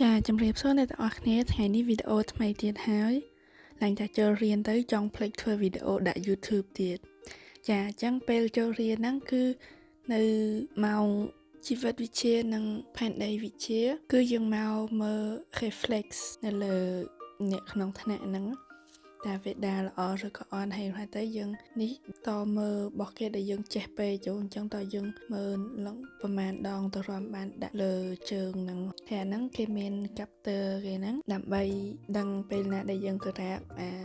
ចាជំរាបសួរអ្នកទាំងអស់គ្នាថ្ងៃនេះវីដេអូថ្មីទៀតហើយឡើងតែចូលរៀនទៅចង់ភ្លេចធ្វើវីដេអូដាក់ YouTube ទៀតចាអញ្ចឹងពេលចូលរៀនហ្នឹងគឺនៅម៉ោងជីវិតវិទ្យានិងផែនដីវិទ្យាគឺយើងមកមើល reflex នៅលើអ្នកក្នុងថ្នាក់ហ្នឹងតែវាដាល្អឬក៏អត់ហើយទៅយើងនេះតមើលរបស់គេដែលយើងចេះពេកចូលអញ្ចឹងតយើងមើលឡើងប្រហែលដងទៅរំបានដាក់លើជើងហ្នឹងតែហ្នឹងគេមានកាប់ទ័រគេហ្នឹងដើម្បីដឹងពេលណាដែលយើងក្រាប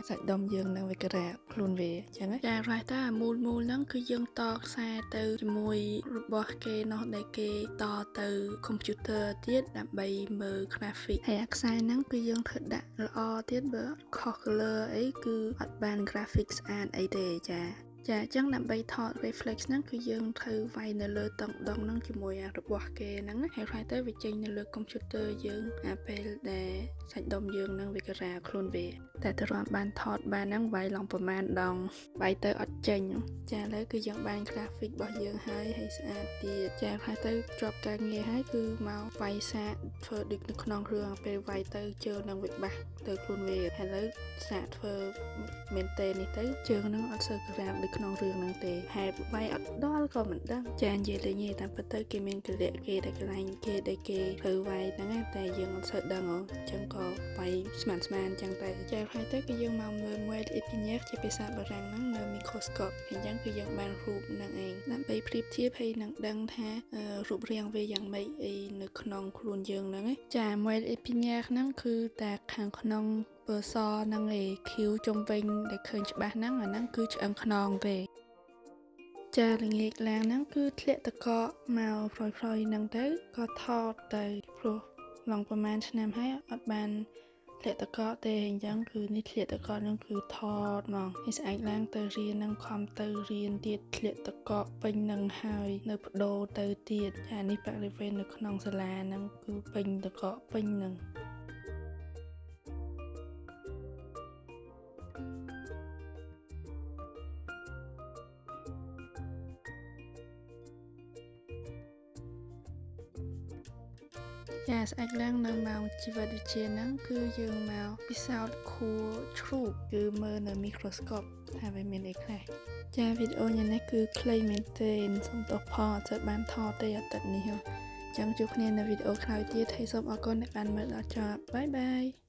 សាច់ដុំយើងនឹងវាក្រាបខ្លួនវាអញ្ចឹងចារ៉ាតែមូលហ្នឹងគឺយើងតខ្សែទៅជាមួយរបស់គេនោះដែលគេតទៅ computer ទៀតដើម្បីមើល graphic ហើយខ្សែហ្នឹងគឺយើងធ្វើដាក់ល្អទៀតបើខុស color អីគឺអត់បាន graphic ស្អាតអីទេចាអញ្ចឹងដើម្បីថត reflex ហ្នឹងគឺយើងត្រូវវាយនៅលើតង់ដងហ្នឹងជាមួយរបស់គេហ្នឹងហើយទៅវាចេញនៅលើ computer យើងពេលដែលសាច់ដុំយើងហ្នឹងវាក្រាបខ្លួនវាតែទៅរំបានថតបានហ្នឹងវាយឡងប្រមាណដងវាយទៅអត់ចេញចាឥឡូវគឺយើងបាន graphic របស់យើងហើយស្អាតទៀតចាហើយទៅជាប់ការងារហើយគឺមកវាយសាកធ្វើដូចនៅក្នុងរឿងពេលវាយទៅជើងនឹងវាបាសទៅខ្លួនវាហើយឥឡូវសាកធ្វើមែនទេនេះទៅជើងហ្នឹងអត់សូវក្រាបដូចក្នុងរឿងហ្នឹងទេហើយវាយអត់ដល់ក៏មិនដឹងចានិយាយលេងទេតាមពិតទៅគេមានកលៈគេដែលកន្លែងគេដែលគេធ្វើវាយហ្នឹងតែយើងអត់សូវដឹងអញ្ចឹងក៏វាយស្មានអញ្ចឹងតែចាហើយទៅគឺយើងមកមើល Weld Epinier ជាភាសាបារាំងហ្នឹងនៅ microscope អញ្ចឹងគឺយើងបានរូបហ្នឹងឯងដើម្បីប្រៀបធៀបហើយនឹងដឹងថារូបរាងវាយ៉ាងម៉េចអីនៅក្នុងខ្លួនយើងហ្នឹងចា Weld Epinier ហ្នឹងគឺតែខាងក្នុងពណ៌សហ្នឹងឯងខៀវជុំវិញដែលឃើញច្បាស់ហ្នឹងអាហ្នឹងគឺឆ្អឹងខ្នងទេចាល្ងាចឡើងហ្នឹងគឺធ្លាក់តកមកប្រយហ្នឹងទៅក៏ថតទៅព្រោះឡងប្រហែលឆ្នាំហើយអត់បានធ្លាក់តកទេអញ្ចឹងគឺនេះធ្លាក់តកហ្នឹងគឺថតមកហើយស្អែកឡើងទៅរៀននឹងខំទៅរៀនទៀតធ្លាក់តកពេញនឹងហើយនៅបដូរទៅទៀតចានេះបរិវេណនៅក្នុងសាលាហ្នឹងគឺពេញតកពេញនឹងចាស្អែកឡើងនៅម៉ោងជីវិតវិទ្យាហ្នឹងគឺយើងមកពិសោធន៍ខួរជ្រូកគឺមើលនៅ microscope ថាវាមានអីខ្លះចាវីដេអូនេះគឺខ្លីមែនទេសូមទោសផងអត់សូវបានថតទេអាទិត្យនេះចឹងជួបគ្នានៅវីដេអូក្រោយទៀតហើយសូមអរគុណដែលបានមើលដល់ចប់បាយបាយ